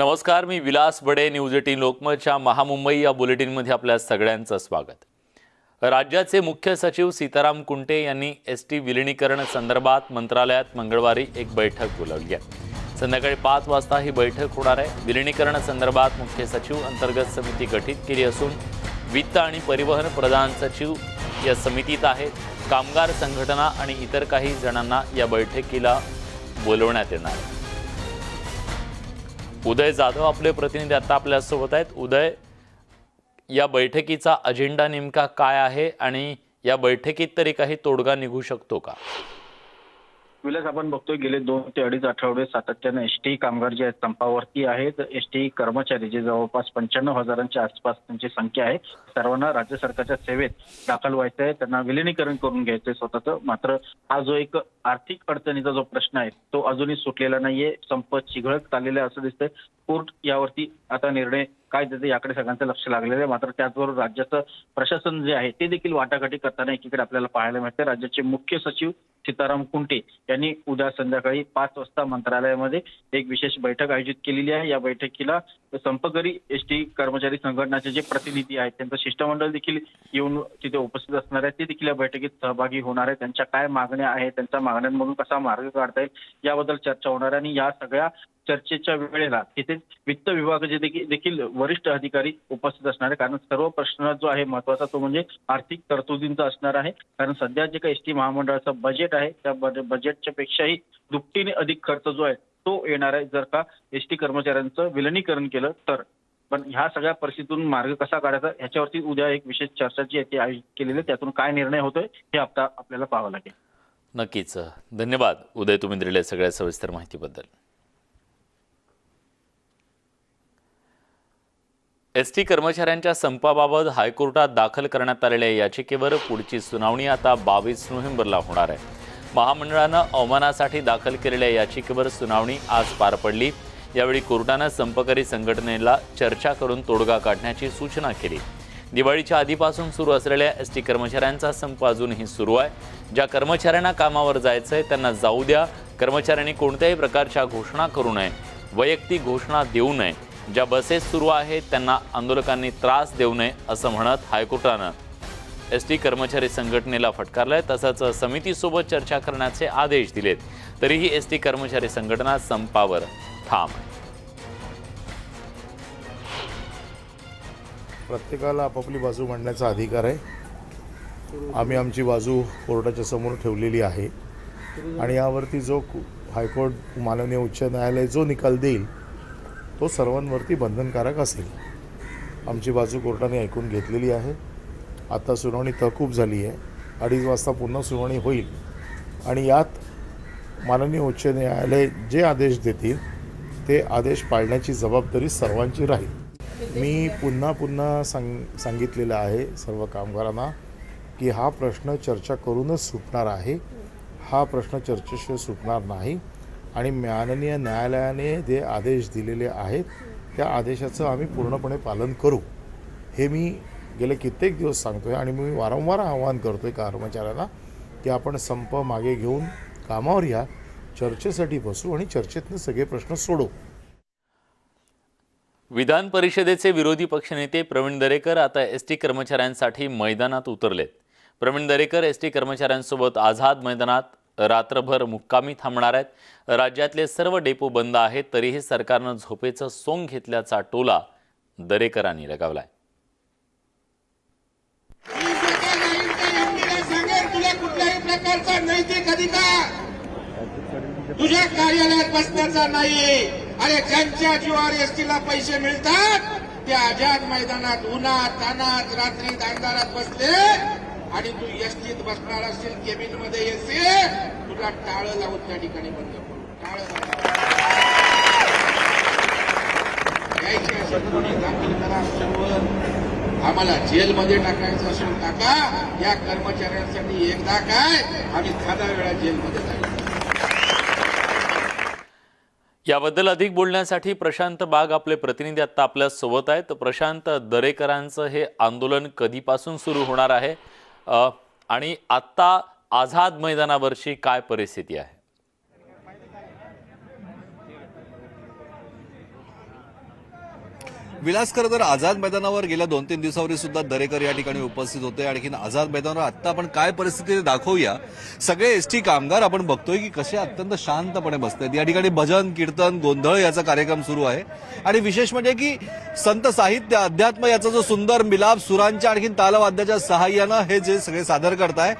नमस्कार, मी विलास बडे. न्यूज 18 लोकमतच्या महामुंबई या बुलेटिनमध्ये आपल्या सगळ्यांचं स्वागत. राज्याचे मुख्य सचिव सीताराम कुंटे यांनी एसटी विलीनीकरण संदर्भात मंत्रालयात मंगळवारी एक बैठक बोलावली आहे. संध्याकाळी 5 वाजता ही बैठक होणार आहे. विलीनीकरण संदर्भात मुख्य सचिव अंतर्गत समिती गठीत केली असून वित्त आणि परिवहन प्रधान सचिव या समितीत आहेत. कामगार संघटना आणि इतर काही जणांना या बैठकीला बोलवण्यात येणार आहे. उदय जाधव आपले प्रतिनिधी आता आपल्यासोबत आहेत. उदय, या बैठकीचा अजेंडा नेमका काय आहे आणि या बैठकीत तरी काही तोडगा निघू शकतो का? विलास, आपण बघतोय गेले 2 ते 2.5 आठवडे सातत्याने एसटी कामगार जे आहेत संपावरती आहेत. एसटी कर्मचारी जे जवळपास 95,000च्या आसपास त्यांची संख्या आहे, सर्वांना राज्य सरकारच्या सेवेत दाखल व्हायचं आहे, त्यांना विलिनीकरण करून घ्यायचंय स्वतःचं. मात्र हा जो एक आर्थिक अडचणीचा जो प्रश्न आहे तो अजूनही सुटलेला नाहीये. संप चिघळत चाललेला आहे असं दिसतंय. कोर्ट यावरती आता निर्णय काय देते याकडे सगळ्यांचं लक्ष लागलेलं आहे. मात्र त्याचबरोबर राज्याचं प्रशासन जे आहे ते देखील वाटाघाटी करताना एकीकडे आपल्याला पाहायला मिळते. राज्याचे मुख्य सचिव सीताराम कुंटे यांनी उद्या संध्याकाळी 5 वाजता मंत्रालयामध्ये एक विशेष बैठक आयोजित केलेली आहे. या बैठकीला संपकरी एसटी कर्मचारी संघटनाचे जे प्रतिनिधी आहेत त्यांचं शिष्टमंडळ देखील येऊन तिथे उपस्थित असणार आहे. ते देखील या बैठकीत सहभागी होणार आहे. त्यांच्या काय मागण्या आहेत, त्यांच्या मागण्यांमधून कसा मार्ग काढता येईल याबद्दल चर्चा होणार आहे. आणि या सगळ्या चर्चेच्या वेळेला तिथे वित्त विभागाचे देखील वरिष्ठ अधिकारी उपस्थित असणार आहे. कारण सर्व प्रश्न जो आहे महत्वाचा तो म्हणजे आर्थिक तरतुदींचा असणार आहे. कारण सध्या जे काही एसटी महामंडळाचं बजेट आहे त्या बजेटच्या पेक्षाही दुपटीने अधिक खर्च जो आहे तो येणार आहे जर का एसटी कर्मचाऱ्यांचं विलिनीकरण केलं तर. पण ह्या सगळ्या परिस्थितीतून मार्ग कसा काढायचा ह्याच्यावरती उद्या एक विशेष चर्चा जी आहे ती आयोजित केलेली आहे. त्यातून काय निर्णय होतोय हे आता आपल्याला पाहावं लागेल. नक्कीच. धन्यवाद उदय, तुम्ही दिलेल्या सगळ्या सविस्तर माहितीबद्दल. एसटी कर्मचाऱ्यांच्या संपाबाबत हायकोर्टात दाखल करण्यात आलेल्या याचिकेवर पुढची सुनावणी आता 22 नोव्हेंबरला होणार आहे. महामंडळानं अवमानासाठी दाखल केलेल्या याचिकेवर सुनावणी आज पार पडली. यावेळी कोर्टानं संपकरी संघटनेला चर्चा करून तोडगा काढण्याची सूचना केली. दिवाळीच्या आधीपासून सुरू असलेल्या एसटी कर्मचाऱ्यांचा संप अजूनही सुरू आहे. ज्या कर्मचाऱ्यांना कामावर जायचंय त्यांना जाऊ द्या. कर्मचाऱ्यांनी कोणत्याही प्रकारच्या घोषणा करू नये, वैयक्तिक घोषणा देऊ नये. ज्या बसेस सुरू आहेत त्यांना आंदोलकांनी त्रास देऊ नये असं म्हणत हायकोर्टानं एसटी कर्मचारी संघटनेला फटकारलंय. तसंच समितीसोबत चर्चा करण्याचे आदेश दिलेत. तरीही एसटी कर्मचारी संघटना संपावर ठाम आहे. प्रत्येकाला आपापली बाजू मांडण्याचा अधिकार आहे. आम्ही आमची बाजू कोर्टाच्या समोर ठेवलेली आहे आणि यावरती जो हायकोर्ट माननीय उच्च न्यायालय जो निकाल देईल तो सर्वांवरती बंधनकारक असेल. आमची बाजू कोर्टाने ऐकून घेतलेली आहे. आता सुनावणी तहकूब झाली आहे. 2:30 वाजता पुन्हा सुनावणी होईल आणि यात माननीय उच्च न्यायालय जे आदेश देतील ते आदेश पाळण्याची जबाबदारी सर्वांची राहील. मी पुन्हा सांगितलेलं आहे सर्व कामगारांना की हा प्रश्न चर्चा करूनच सुटणार आहे. हा प्रश्न चर्चेशिवाय सुटणार नाही आणि माननीय न्यायालयाने जे आदेश दिलेले आहेत त्या आदेशाचं आम्ही पूर्णपणे पालन करू हे मी गेले कित्येक दिवस सांगतोय. आणि मी वारंवार आवाहन करतोय कर्मचाऱ्यांना की आपण संप मागे घेऊन कामावर या, चर्चेसाठी बसू आणि चर्चेतून सगळे प्रश्न सोडवू. विधान परिषदेचे विरोधी पक्षनेते प्रवीण दरेकर आता एसटी कर्मचाऱ्यांसाठी मैदानात उतरलेत. प्रवीण दरेकर एसटी कर्मचाऱ्यांसोबत आझाद मैदानात रात्रभर मुक्कामी थांबणार आहेत. राज्यातले सर्व डेपो बंद आहेत तरीही सरकारनं झोपेचं सोंग घेतल्याचा टोला दरेकरांनी लगावलाय. कुठल्याही प्रकारचा नैतिक अधिकार तुझ्या कार्यालयात बसण्याचा नाही. अरे ज्यांच्या जीवावर एसटीला पैसे मिळतात ते आझाद मैदानात उन्हात तानात रात्री अंधारात बसले आणि तू एसटीत बसणार असेल, केबिन मध्ये येशील, तुला टाळं लावून त्या ठिकाणी बंद करू. टाळं यायची असेल कोणी दाखल करा, आम्हाला जेलमध्ये टाकायचं असेल टाका. या कर्मचाऱ्यांसाठी एकदा काय आम्ही 10 वेळा जेलमध्ये जायचं. याबद्दल अधिक बोलण्यासाठी प्रशांत बाग आपले प्रतिनिधी आता आपल्या सोबत आहेत. प्रशांत, दरेकरांचं हे आंदोलन कधीपासून सुरू होणार आहे आणि आता आझाद मैदानावरची काय परिस्थिती आहे? विलास, खरं तर आझाद मैदानावर गेल्या 2-3 दिवसावरी सुद्धा दरेकर या ठिकाणी उपस्थित होते. आणखीन आझाद मैदानावर आत्ता आपण काय परिस्थिती दाखवूया. सगळे एसटी कामगार आपण बघतोय की कसे अत्यंत शांतपणे बसतात. या ठिकाणी भजन, कीर्तन, गोंधळ याचा कार्यक्रम सुरू आहे. आणि विशेष म्हणजे की संत साहित्य, अध्यात्म याचा जो सुंदर मिलाप सुरांच्या आणखीन तालवाद्याच्या सहाय्यानं हे जे सगळे सादर करताय,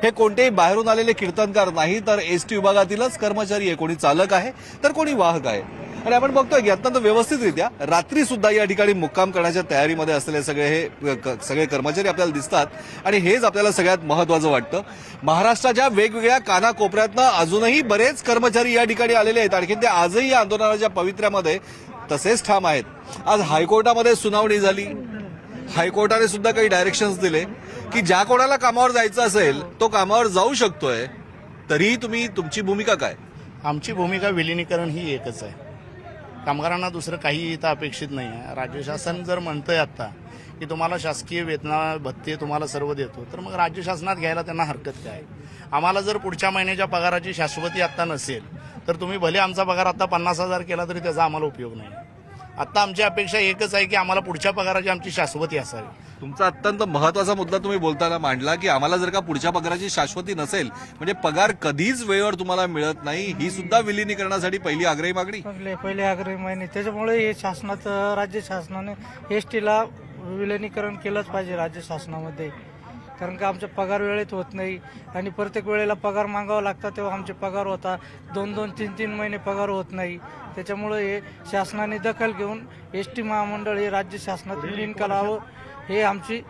हे कोणतेही बाहेरून आलेले कीर्तनकार नाही, तर एसटी विभागातीलच कर्मचारी आहे. कोणी चालक आहे तर कोणी वाहक आहे. आणि आपण बघतोय की अत्यंत व्यवस्थितरित्या रात्री सुद्धा या ठिकाणी मुक्काम करण्याच्या तयारीमध्ये असलेले सगळे कर्मचारी आपल्याला दिसतात. आणि हेच आपल्याला सगळ्यात महत्वाचं वाटतं. महाराष्ट्राच्या वेगवेगळ्या कानाकोपऱ्यातनं अजूनही बरेच कर्मचारी या ठिकाणी आलेले आहेत. आणखीन ते आजही या आंदोलनाच्या पवित्र्यामध्ये तसेच ठाम आहेत. आज हायकोर्टामध्ये सुनावणी झाली. हायकोर्टाने सुद्धा काही डायरेक्शन्स दिले की ज्या कोणाला कामावर जायचं असेल तो कामावर जाऊ शकतोय. तरीही तुमची भूमिका काय? आमची भूमिका विलिनीकरण ही एकच आहे. कामगारांना दुसरं काही इथं अपेक्षित नाही आहे. राज्य शासन जर म्हणतंय आता की तुम्हाला शासकीय वेतना भत्ते तुम्हाला सर्व देतो, तर मग राज्य शासनात घ्यायला त्यांना हरकत काय? आम्हाला जर पुढच्या महिन्याच्या पगाराची शाश्वती आत्ता नसेल तर तुम्ही भले आमचा पगार आता 50,000 केला तरी त्याचा आम्हाला उपयोग नाही. आता आमची अपेक्षा एकच आहे की आम्हाला पुढच्या पगाराची आमची शाश्वती असावी. तुमचा अत्यंत महत्वाचा मुद्दा तुम्ही बोलताना मांडला की आम्हाला जर का पुढच्या पगाराची शाश्वती नसेल, म्हणजे पगार कधीच वेळेवर तुम्हाला मिळत नाही, ही सुद्धा विलिनीकरणासाठी पहिली आग्रही मागणी. पहिले आग्रही मागणी. त्याच्यामुळे हे राज्य शासनाने एसटीला विलिनीकरण केलंच पाहिजे राज्य शासनामध्ये. कारण का आमचा पगार वेळेत होत नाही आणि प्रत्येक वेळेला पगार मागावा लागतात, तेव्हा आमचे पगार होता 2-2, 3-3 महिने पगार होत नाही. त्याच्यामुळे हे शासनाने दखल घेऊन एसटी महामंडळ हे राज्य शासनात विलीन करावं, हे आमची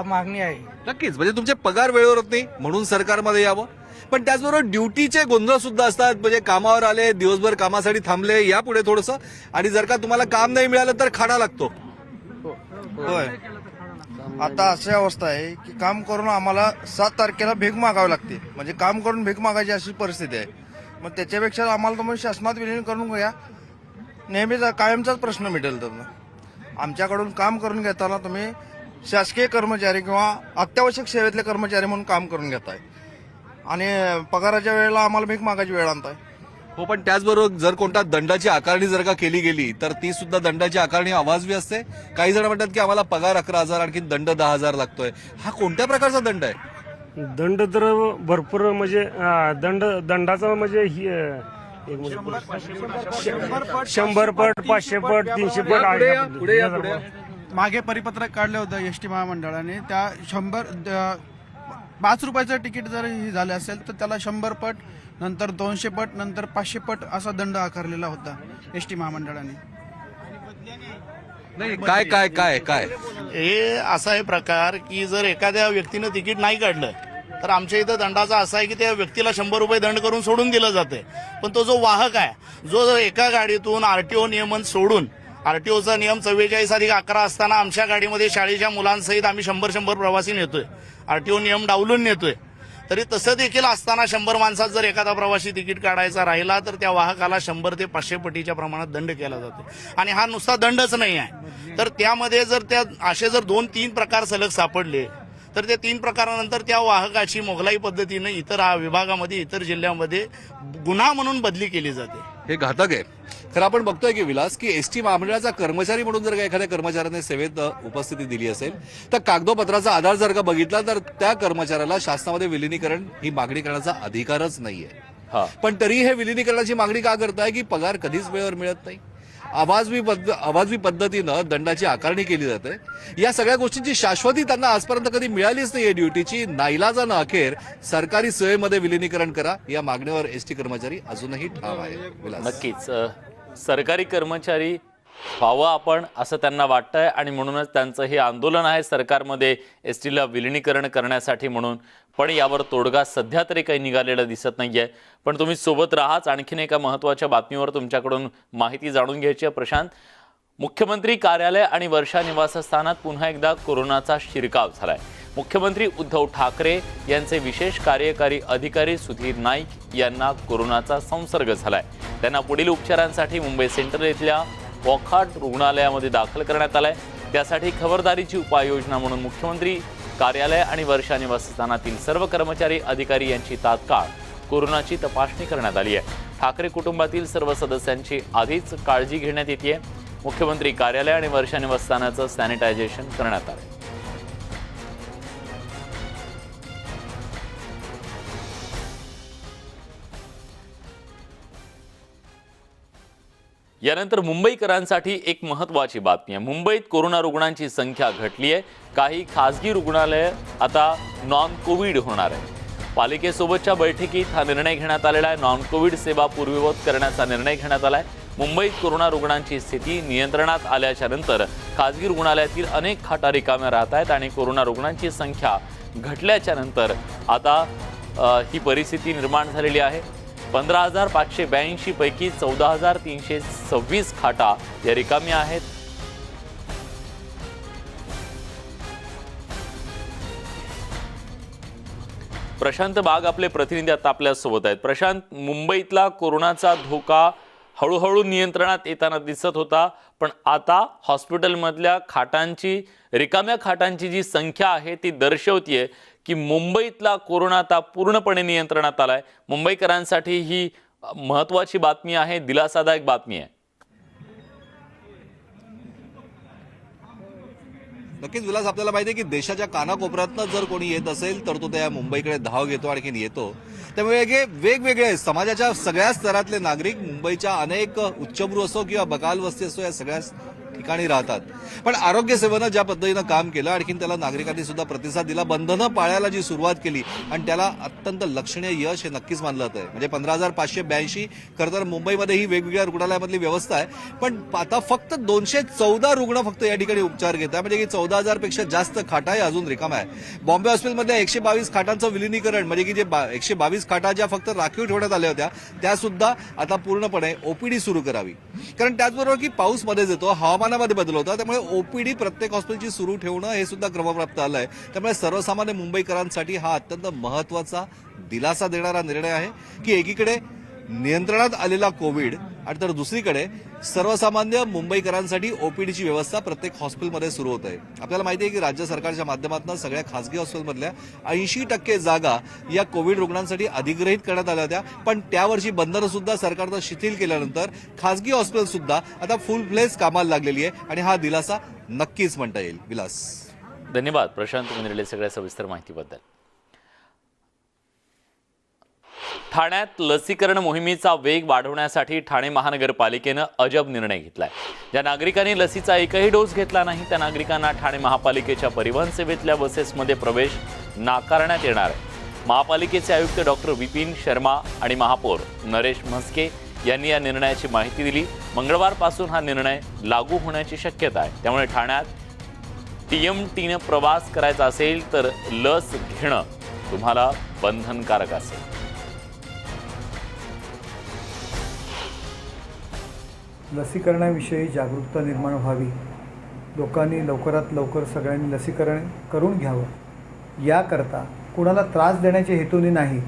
मागणी आहे. नक्कीच, म्हणजे तुमचे पगार वेळेवर होत नाही म्हणून सरकारमध्ये यावं. पण त्याचबरोबर ड्युटीचे गोंधळ सुद्धा असतात. म्हणजे कामावर आले, दिवसभर कामासाठी थांबले, यापुढे थोडंसं, आणि जर का तुम्हाला काम नाही मिळालं तर खाडा लागतो. होय, आता अशी अवस्था आहे की काम करून आम्हाला 7 तारखेला भीक मागावी लागते. म्हणजे काम करून भीक मागायची अशी परिस्थिती आहे. मग त्याच्यापेक्षा आम्हाला तुम्ही शासनात विलीन करून घ्या, नेहमीच कायमचाच प्रश्न मिटेल. तर आमच्याकडून काम करून घेताना तुम्ही शासकीय कर्मचारी किंवा अत्यावश्यक सेवेतले कर्मचारी म्हणून काम करून घेताय आणि पगाराच्या वेळेला आम्हाला भीक मागायची वेळ आणताय. हो, पण त्याचबरोबर जर कोणत्या दंडाची आकारणी जर का केली गेली तर ती सुद्धा दंडाची आकारणी अवाजवी असते. काही जण म्हणतात की आम्हाला पगार 11,000 आणखी दंड 10,000 लागतोय. हा कोणत्या प्रकारचा दंड आहे? दंड तर भरपूर, म्हणजे दंडाचा म्हणजे 100 पट, 500 पट, 300 पट. मागे परिपत्रक काढलं होतं एसटी महामंडळाने. त्या 5 रुपयाचं तिकीट जर ही झालं असेल तर त्याला 100 पट, नंतर 200 पट, नंतर 500 पट असा दंड आकारलेला होता एसटी महामंडळाने. नाही, काय काय काय काय हे असा आहे प्रकार की जर एखाद्या व्यक्तीनं तिकीट नाही काढलं तर आमच्या इथं दंडाचा असा आहे की त्या व्यक्तीला 100 रुपये दंड करून सोडून दिलं जाते. पण तो जो वाहक आहे, जो एका गाडीतून आरटीओ नियमन सोडून, आरटीओचा नियम 44+11 असताना आमच्या गाडीमध्ये शाळेच्या मुलांसहित आम्ही 100 प्रवासी नेतोय, आरटीओ नियम डावलून नेतोय. तरी तसं देखील असताना 100 माणसात जर एखादा प्रवासी तिकीट काढायचा राहिला तर त्या वाहकाला 100 ते 500 पटीच्या प्रमाणात दंड केला जातो. आणि हा नुसता दंडच नाही आहे, तर त्यामध्ये जर असे 2-3 प्रकार सलग सापडले तर त्या 3 प्रकारानंतर त्या वाहकाची मोगलाई पद्धतीनं इतर विभागामध्ये, इतर जिल्ह्यामध्ये गुन्हा म्हणून बदली केली जाते. हे घातक आहे. खरं आपण बघतोय की विलास, की एसटी महामंडळाचा कर्मचारी म्हणून जर का एखाद्या कर्मचाऱ्याने सेवेत उपस्थिती दिली असेल तर कागदोपत्राचा आधार जर का बघितला तर त्या कर्मचाऱ्याला शासनामध्ये विलिनीकरण ही मागणी करण्याचा अधिकारच नाहीये. पण तरी हे विलिनीकरणाची मागणी का करताय की पगार कधीच वेळेवर मिळत नाही, अवाजवी पद्धतीनं दंडाची आकारणी केली जाते. या सगळ्या गोष्टींची शाश्वती त्यांना आजपर्यंत कधी मिळालीच नाहीये. ड्युटीची नाईलाजानं अखेर सरकारी सेवेमध्ये विलिनीकरण करा या मागणीवर एसटी कर्मचारी अजूनही ठाम आहे. नक्कीच सरकारी कर्मचारी व्हावं आपण असं त्यांना वाटतंय आणि म्हणूनच त्यांचं हे आंदोलन आहे सरकारमध्ये एसटीला विलिनीकरण करण्यासाठी म्हणून. पण यावर तोडगा सध्या तरी काही निघालेला दिसत नाहीये. पण तुम्ही सोबत राहाच. आणखीन एका महत्त्वाच्या बातमीवर तुमच्याकडून माहिती जाणून घ्यायची आहे. प्रशांत, मुख्यमंत्री कार्यालय आणि वर्षा निवासस्थानात पुन्हा एकदा कोरोनाचा शिरकाव झालाय. मुख्यमंत्री उद्धव ठाकरे यांचे विशेष कार्यकारी अधिकारी सुधीर नाईक यांना कोरोनाचा संसर्ग झालाय. त्यांना पुढील उपचारांसाठी मुंबई सेंट्रल येथील वॉकहार्ट रुग्णालयामध्ये दाखल करण्यात आलंय. त्यासाठी खबरदारीची उपाययोजना म्हणून मुख्यमंत्री कार्यालय आणि वर्षा निवासस्थानातील सर्व कर्मचारी अधिकारी यांची तात्काळ कोरोनाची तपासणी करण्यात आली आहे. ठाकरे कुटुंबातील सर्व सदस्यांची आधीच काळजी घेण्यात येते. मुख्यमंत्री कार्यालय आणि वर्षा निवासस्थानाचं सॅनिटायझेशन करण्यात आलं. यानंतर मुंबईकरांसाठी एक महत्त्वाची बातमी आहे. मुंबईत कोरोना रुग्णांची संख्या घटली आहे. काही खासगी रुग्णालय आता नॉन कोविड होणार आहे. पालिकेसोबतच्या बैठकीत हा निर्णय घेण्यात आलेला आहे. नॉन कोविड सेवा पूर्ववत करण्याचा निर्णय घेण्यात आला आहे. मुंबईत कोरोना रुग्णांची स्थिती नियंत्रणात आल्याच्या नंतर खासगी रुग्णालयातील अनेक खाटा रिकाम्या राहत आहेत आणि कोरोना रुग्णांची संख्या घटल्याच्या नंतर आता ही परिस्थिती निर्माण झालेली आहे. 15,582 पैकी 14,326 खाटा या रिकाम्या आहेत. प्रशांत बाग आपले प्रतिनिधी आता आपल्यासोबत आहेत. प्रशांत, मुंबईतला कोरोनाचा धोका हळूहळू नियंत्रणात येताना दिसत होता, पण आता हॉस्पिटलमधल्या रिकाम्या खाटांची जी संख्या आहे ती दर्शवतीये की मुंबईतला कोरोना आता पूर्णपणे नियंत्रणात आलाय. मुंबईकरांसाठी ही महत्त्वाची बातमी आहे, दिलासादायक बातमी आहे. नक्कीच विलास, आपल्याला माहिती आहे की देशाच्या कानाकोपऱ्यातनं जर कोणी येत असेल तर तो त्या मुंबईकडे धाव घेतो, आणखीन येतो. त्यामुळे वेगवेगळे समाजाच्या सगळ्या स्तरातले नागरिक मुंबईच्या अनेक उच्चभ्रू असो किंवा बकाल वस्ती असो या सगळ्या ठिकाणी राहतात. पण आरोग्य सेवेनं ज्या पद्धतीनं काम केलं, आणखीन त्याला नागरिकांनी सुद्धा प्रतिसाद दिला, बंधनं पाळायला जी सुरुवात केली आणि त्याला अत्यंत लक्षणीय यश हे नक्कीच मानलं जातंय. म्हणजे 15,582 खरं तर मुंबईमध्ये ही वेगवेगळ्या रुग्णालयामधली व्यवस्था आहे, पण आता फक्त 214 रुग्ण फक्त या ठिकाणी उपचार घेत आहे. म्हणजे की 14,000 पेक्षा जास्त खाटाही अजून रिकाम्या आहे. बॉम्बे हॉस्पिटलमधल्या 122 खाटांचं विलिनीकरण, म्हणजे की जे 122 खाटा ज्या फक्त राखीव ठेवण्यात आल्या होत्या त्या सुद्धा आता पूर्णपणे ओपीडी सुरू करावी. कारण त्याचबरोबर की पाऊस मध्येच येतो, हवामानामध्ये बदल होता, त्यामुळे ओपीडी प्रत्येक हॉस्पिटलची सुरू ठेवणं हे सुद्धा क्रमप्राप्त आलं आहे. त्यामुळे सर्वसामान्य मुंबईकरांसाठी हा अत्यंत महत्त्वाचा दिलासा देणारा निर्णय आहे की एकीकडे नियंत्रणात आलेला कोविड आणि तर दुसरीकडे सर्वसामान्य मुंबईकरांसाठी ओपीडीची व्यवस्था प्रत्येक हॉस्पिटलमध्ये सुरू होत आहे. आपल्याला माहिती आहे की राज्य सरकारच्या माध्यमातून सगळ्या खासगी हॉस्पिटलमधल्या 80% जागा या कोविड रुग्णांसाठी अधिग्रहित करण्यात आल्या होत्या, पण त्यावरची बंधनं सुद्धा सरकारनं शिथिल केल्यानंतर खासगी हॉस्पिटल सुद्धा आता फुल फ्लेज कामाला लागलेली आहे आणि हा दिलासा नक्कीच म्हणता येईल. विलास, धन्यवाद प्रशांत, तुम्ही दिलेल्या सगळ्या सविस्तर माहितीबद्दल. ठाण्यात लसीकरण मोहिमेचा वेग वाढवण्यासाठी ठाणे महानगरपालिकेनं अजब निर्णय घेतलाय. ज्या नागरिकांनी लसीचा एकही डोस घेतला नाही त्या नागरिकांना ठाणे महापालिकेच्या परिवहन सेवेतल्या बसेसमध्ये प्रवेश नाकारण्यात येणार आहे. महापालिकेचे आयुक्त डॉक्टर विपिन शर्मा आणि महापौर नरेश म्हस्के यांनी या निर्णयाची माहिती दिली. मंगळवारपासून हा निर्णय लागू होण्याची शक्यता आहे. त्यामुळे ठाण्यात TMTनं प्रवास करायचा असेल तर लस घेणं तुम्हाला बंधनकारक असेल. लसीकरणाविषयी जागरूकता निर्माण व्हावी, लोकांनी लवकरात लवकर सगळ्यांनी लसीकरण करून घ्यावं, याकरता कुणाला त्रास देण्याच्या हेतूने नाही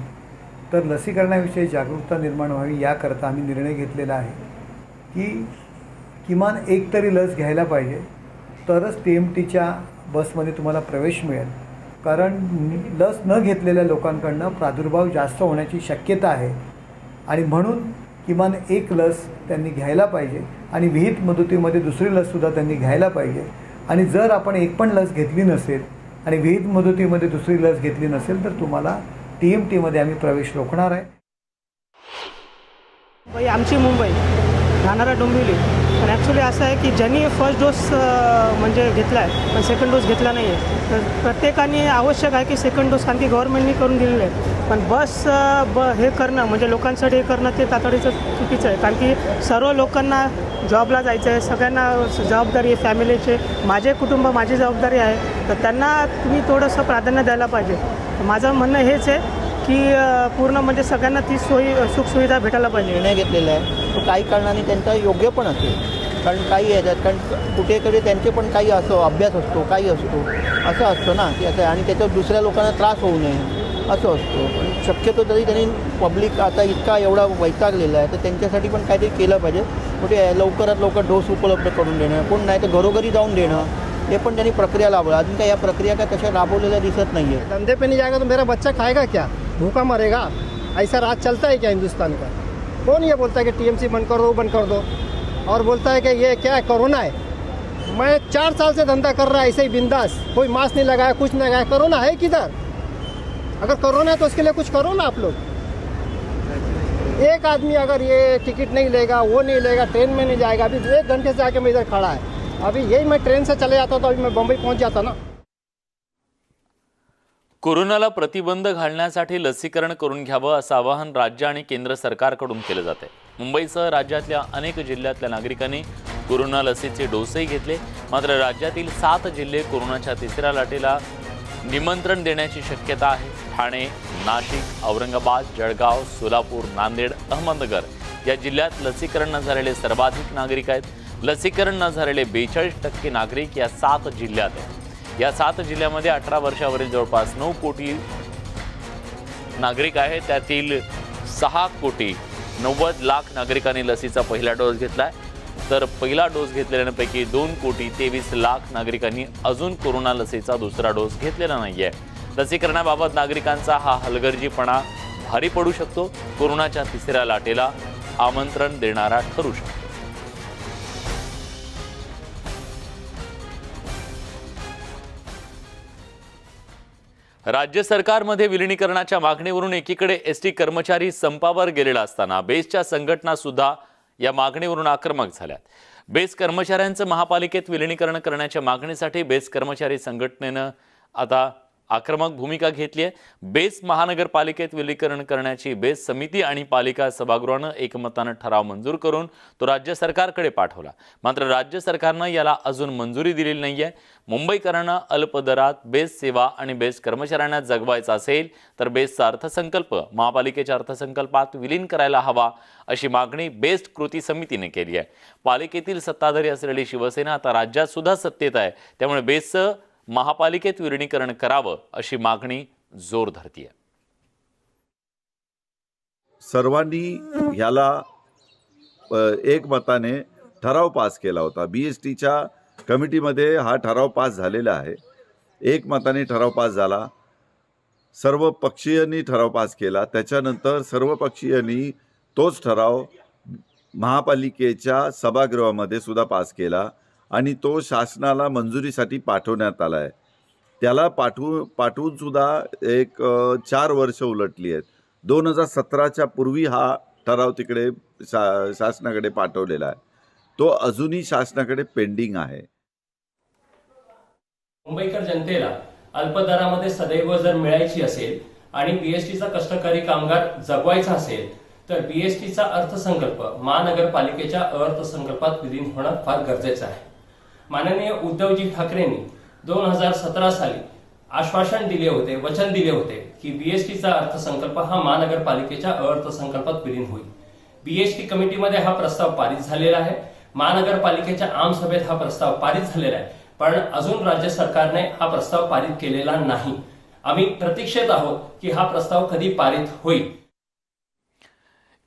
तर लसीकरणाविषयी जागरूकता निर्माण व्हावी याकरता आम्ही निर्णय घेतलेला आहे की किमान एक तरी लस घ्यायला पाहिजे, तरच TMTच्या बसमध्ये तुम्हाला प्रवेश मिळेल. कारण लस न घेतलेल्या लोकांकडनं प्रादुर्भाव जास्त होण्याची शक्यता आहे आणि म्हणून किमान एक लस त्यांनी घ्यायला पाहिजे आणि विहित मुदतीमध्ये दुसरी लससुद्धा त्यांनी घ्यायला पाहिजे. आणि जर आपण एक पण लस घेतली नसेल आणि विहित मुदतीमध्ये दुसरी लस घेतली नसेल तर तुम्हाला TMTमध्ये आम्ही प्रवेश रोखणार आहे. आमची मुंबई राहणारा डोंबिवली, पण ॲक्च्युली असं आहे की ज्यांनी फर्स्ट डोस म्हणजे घेतला आहे पण सेकंड डोस घेतला नाही आहे, तर प्रत्येकाने आवश्यक आहे की सेकंड डोस कारण की गव्हर्नमेंटने करून दिलेलं आहे. पण हे करणं म्हणजे लोकांसाठी हे करणं ते तातडीचं चुकीचं आहे. कारण की सर्व लोकांना जॉबला जायचं आहे, सगळ्यांना जबाबदारी आहे, फॅमिलीचे, माझे कुटुंब माझी जबाबदारी आहे, तर त्यांना तुम्ही थोडंसं प्राधान्य द्यायला पाहिजे. माझं म्हणणं हेच आहे की पूर्ण म्हणजे सगळ्यांना ती सुखसुविधा भेटायला पाहिजे. निर्णय घेतलेला आहे तो काही कारणाने त्यांचा योग्य पण असेल, कारण काही याच्यात कारण कुठेकडे त्यांचे पण काही असो अभ्यास असतो, काही असतो, असं असतं ना की असं, आणि त्याच्यात दुसऱ्या लोकांना त्रास होऊ नये असं असतो. पण शक्यतो तरी त्यांनी पब्लिक आता इतका एवढा वैतागलेला आहे तर त्यांच्यासाठी पण काहीतरी केलं पाहिजे. कुठे लवकरात लवकर डोस उपलब्ध करून देणं, कोण नाही तर घरोघरी जाऊन देणं, हे पण त्यांनी प्रक्रिया लावलं. अजून काय या प्रक्रिया काय तशा राबवलेल्या दिसत नाही आहे. धंधे पे नहीं जाएगा तो मेरा बच्चा खाएगा क्या, भूखा मरेगा? ऐसा राज चलता है क्या हिंदुस्तान का? कौन ये बोलता है कि TMC बंद कर दो बंद कर दो? और बोलता है कि ये क्या है, कोरोना है। मैं 4 साल से धंधा कर रहा है ऐसे ही बिंदास, कोई मास्क नहीं लगाया, कुछ नहीं लगाया। कोरोना है किधर? अगर कोरोना है तो उसके लिए कुछ करो ना आप लोग। एक आदमी अगर ये टिकट नहीं लेगा, वो नहीं लेगा, ट्रेन में नहीं जाएगा। अभी 1 घंटे से आके मैं इधर खड़ा है। अभी यही मैं ट्रेन से चले जाता तो अभी मैं बम्बई पहुंच जाता ना। कोरोनाला प्रतिबंध घालण्यासाठी लसीकरण करून घ्यावं असं आवाहन राज्य आणि केंद्र सरकारकडून केलं जाते। मुंबईसह राज्यातल्या अनेक जिल्ह्यातल्या नागरिकांनी कोरोना लसीचे डोसही घेतले। मात्र राज्यातील 7 जिल्हे कोरोनाच्या तिसऱ्या लाटेला निमंत्रण देण्याची शक्यता आहे। ठाणे, नाशिक, औरंगाबाद, जळगाव, सोलापूर, नांदेड, अहमदनगर या जिल्ह्यात लसीकरण न झालेले सर्वाधिक नागरिक आहेत। लसीकरण न झालेले 42% नागरिक या 7 जिल्ह्यात आहेत। या 7 जिल्ह्यामध्ये 18 वर्षावरील जवळपास 9 कोटी नागरिक आहेत। त्यातील 6 कोटी 90 लाख नागरिकांनी लसीचा पहिला डोस घेतलाय, तर पहिला डोस घेतलेल्यांपैकी 2 कोटी 23 लाख नागरिकांनी अजून कोरोना लसीचा दुसरा डोस घेतलेला नाहीये। लसीकरणाबाबत नागरिकांचा हा हलगर्जीपणा भारी पडू शकतो, कोरोनाच्या तिसऱ्या लाटेला आमंत्रण देणारा ठरू शकतो। राज्य सरकारमध्ये विलिनीकरणाच्या मागणीवरून एकीकडे एसटी कर्मचारी संपावर गेलेला असताना बेस्टच्या संघटना सुद्धा या मागणीवरून आक्रमक झाल्यात। बेस्ट कर्मचाऱ्यांचं महापालिकेत विलिनीकरण करण्याच्या मागणीसाठी बेस्ट कर्मचारी संघटनेनं आता आक्रमक भूमिका घेतली आहे। बेस्ट महानगरपालिकेत विलीकरण करण्याची बेस्ट समिती आणि पालिका सभागृहानं एकमतानं ठराव मंजूर करून तो राज्य सरकारकडे पाठवला। मात्र राज्य सरकारनं याला अजून मंजुरी दिलेली नाहीये। मुंबईकरांना अल्प दरात बेस्ट सेवा आणि बेस्ट कर्मचाऱ्यांना जगवायचा असेल तर बेस्टचा अर्थसंकल्प महापालिकेच्या अर्थसंकल्पात विलीन करायला हवा अशी मागणी बेस्ट कृती समितीने केली आहे। पालिकेतील सत्ताधारी असलेली शिवसेना आता राज्यात सुद्धा सत्तेत आहे, त्यामुळे बेस्टचं महापालिकेत विलिनीकरण करावं अशी मागणी जोर धरतीये। सर्वांनी ह्याला एकमताने ठराव पास केला होता। बीएसटीच्या कमिटीमध्ये हा ठराव पास झालेला आहे। एकमताने ठराव पास झाला, सर्व पक्षीयांनी ठराव पास केला। त्याच्यानंतर सर्व पक्षीयांनी तोच ठराव महापालिकेच्या सभागृहामध्ये सुद्धा पास केला आणि तो शासनाला मंजुरीसाठी पाठवण्यात आला आहे। त्याला पाठवून सुद्धा एक 4 वर्ष उलटली आहेत। 2017च्या पूर्वी हा ठराव तिकडे शासनाकडे पाठवलेला आहे, तो अजूनही शासनाकडे पेंडिंग आहे। मुंबईकर जनतेला अल्पदरामध्ये सदैव जर मिळायची असेल आणि बीएसटीचा कष्टकरी कामगार जगवायचा असेल तर बीएसटीचा अर्थसंकल्प महानगरपालिकेच्या अर्थसंकल्पात विलीन होणं फार गरजेचं आहे। माननीय उद्धवजी ठाकरेंनी 2017 साली आश्वासन दिले होते, वचन दिले होते की बीएसटीचा अर्थसंकल्प हा महानगरपालिकेच्या अर्थसंकल्पात विलीन होईल। बीएसटी कमिटीमध्ये हा प्रस्ताव पारित झालेला आहे, महानगरपालिकेच्या आमसभेत हा प्रस्ताव पारित झालेला आहे, पण अजून राज्य सरकारने हा प्रस्ताव पारित केलेला नाही। आम्ही प्रतीक्षेत आहोत की हा प्रस्ताव कधी पारित होईल।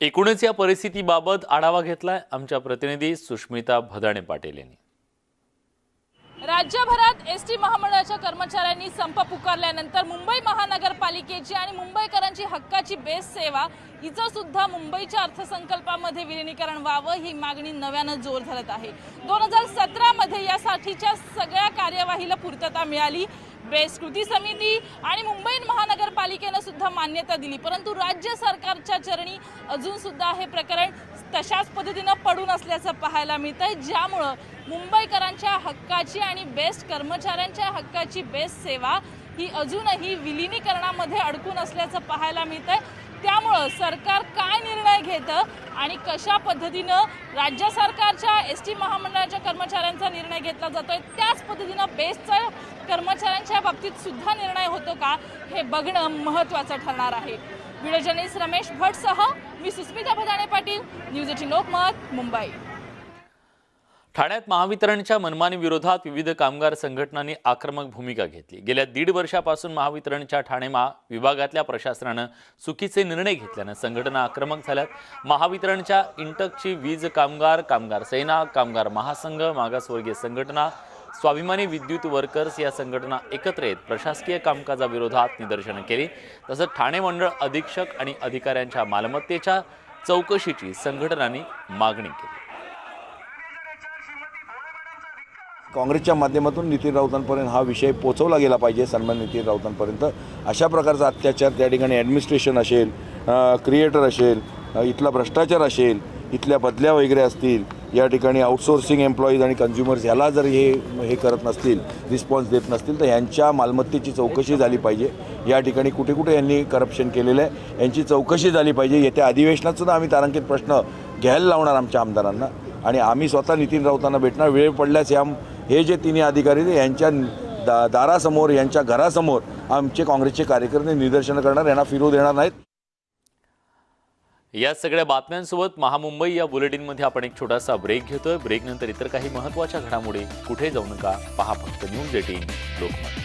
एकूणच या परिस्थितीबाबत आढावा घेतलाय आमच्या प्रतिनिधी सुष्मिता भदाणे पाटील यांनी। राज्यभरात एसटी महामंडळाच्या कर्मचाऱ्यांनी संप पुकारल्यानंतर मुंबई महानगरपालिकेची आणि मुंबईकरांची हक्काची बेस्ट सेवा हिचं सुद्धा मुंबईच्या अर्थसंकल्पामध्ये विलिनीकरण व्हावं ही मागणी नव्यानं जोर धरत आहे। 2017 मध्ये यासाठीच्या सगळ्या कार्यवाहीला पूर्तता मिळाली। बेस्ट कृती समिती आणि मुंबई महानगरपालिकेनं सुद्धा मान्यता दिली, परंतु राज्य सरकारच्या चरणी अजून सुद्धा हे प्रकरण तशाच पद्धतीनं पडून असल्याचं पाहायला मिळतंय, ज्यामुळं मुंबईकरांच्या हक्काची आणि बेस्ट कर्मचाऱ्यांच्या हक्काची बेस्ट सेवा ही अजूनही विलिनीकरणामध्ये अडकून असल्याचं पाहायला मिळतंय। त्यामुळं सरकार काय निर्णय घेतं आणि कशा पद्धतीनं राज्य सरकारच्या एसटी महामंडळाच्या कर्मचाऱ्यांचा निर्णय घेतला जातोय, त्याच पद्धतीनं बेस्टच्या कर्मचाऱ्यांच्या बाबतीत सुद्धा निर्णय होतो का हे बघणं महत्त्वाचं ठरणार आहे। व्हिडिओ जर्नलिस्ट रमेश भटसह मी सुस्मिता भदाणे पाटील, न्यूज 18 लोकमत, मुंबई। ठाण्यात महावितरणच्या मनमानी विरोधात विविध कामगार संघटनांनी आक्रमक भूमिका घेतली। गेल्या 1.5 वर्षापासून महावितरणच्या ठाणे विभागातल्या प्रशासनानं चुकीचे निर्णय घेतल्यानं संघटना आक्रमक झाल्यात। महावितरणच्या इंटकची वीज कामगार, कामगार सेना, कामगार महासंघ, मागासवर्गीय संघटना, स्वाभिमानी विद्युत वर्कर्स या संघटना एकत्र येत प्रशासकीय कामकाजाविरोधात निदर्शनं केली। तसंच ठाणे मंडळ अधीक्षक आणि अधिकाऱ्यांच्या मालमत्तेच्या चौकशीची संघटनांनी मागणी केली। काँग्रेसच्या माध्यमातून नितीन राऊतांपर्यंत हा विषय पोचवला गेला पाहिजे, सन्मान नितीन राऊतांपर्यंत. अशा प्रकारचा अत्याचार त्या ठिकाणी ॲडमिनिस्ट्रेशन असेल, क्रिएटर असेल, इथला भ्रष्टाचार असेल, इथल्या बदल्या वगैरे असतील, या ठिकाणी आउटसोर्सिंग एम्प्लॉईज आणि कन्झ्युमर्स ह्याला जर हे करत नसतील, रिस्पॉन्स देत नसतील, तर यांच्या मालमत्तेची चौकशी झाली पाहिजे. या ठिकाणी कुठे कुठे यांनी करप्शन केलेलं आहे यांची चौकशी झाली पाहिजे. येत्या अधिवेशनात सुद्धा आम्ही तारांकित प्रश्न घ्यायला लावणार आमच्या आमदारांना आणि आम्ही स्वतः नितीन राऊतांना भेटणार. वेळ पडल्यास हे जे तिन्ही अधिकारी आहेत यांच्या दारासमोर, यांच्या घरासमोर आमचे काँग्रेसचे कार्यकर्ते निदर्शनं करणार, यांना फिरू देणार नाहीत. या सगळ्या बातम्यांसोबत महामुंबई या बुलेटिनमध्ये आपण एक छोटासा ब्रेक घेतोय. ब्रेकनंतर इतर काही महत्त्वाच्या घडामोडी. कुठे जाऊ नका, पहा फक्त न्यूज 18 लोकमत.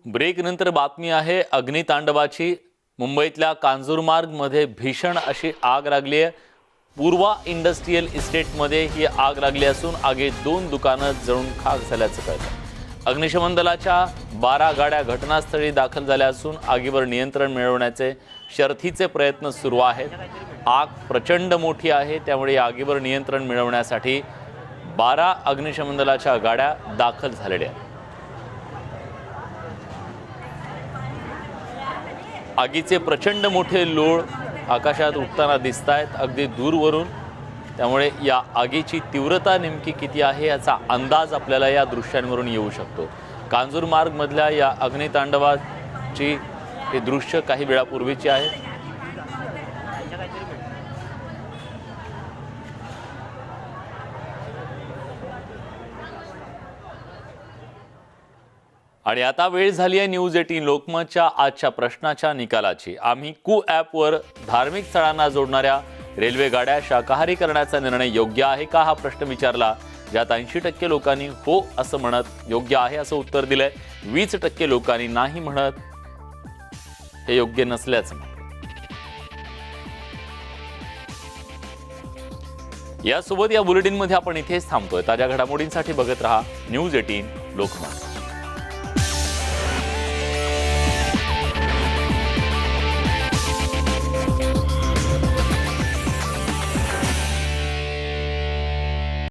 ब्रेकनंतर बातमी आहे अग्नितांडवाची. मुंबईतल्या कांजूरमार्गमध्ये भीषण अशी आग लागली आहे. पूर्वा इंडस्ट्रियल इस्टेटमध्ये ही आग लागली असून आगीत 2 दुकानं जळून खाक झाल्याचं कळतं. अग्निशमन दलाच्या 12 गाड्या घटनास्थळी दाखल झाल्या असून आगीवर नियंत्रण मिळवण्याचे शर्थीचे प्रयत्न सुरू आहेत. आग प्रचंड मोठी आहे, त्यामुळे या आगीवर नियंत्रण मिळवण्यासाठी 12 अग्निशमन दलाच्या गाड्या दाखल झालेल्या आहेत. आगीचे प्रचंड मोठे लोळ आकाशात उठताना दिसत आहेत अगदी दूरवरून. त्यामुळे या आगीची तीव्रता नेमकी किती आहे याचा अंदाज आपल्याला या दृश्यांवरून येऊ शकतो. कांजूरमार्गमधल्या या अग्नितांडवाची हे दृश्य काही वेळापूर्वीची आहे. आणि आता वेळ झाली आहे न्यूज 18 लोकमतच्या आजच्या प्रश्नाच्या निकालाची. आम्ही कू ॲपवर धार्मिक स्थळांना जोडणाऱ्या रेल्वे गाड्या शाकाहारी करण्याचा निर्णय योग्य आहे का, हा प्रश्न विचारला, ज्यात 80% लोकांनी हो असं म्हणत योग्य आहे असं उत्तर दिलंय. 20% लोकांनी नाही म्हणत हे योग्य नसल्याचं. यासोबत या बुलेटिनमध्ये आपण इथेच थांबतोय. ताज्या घडामोडींसाठी बघत रहा न्यूज 18 लोकमत.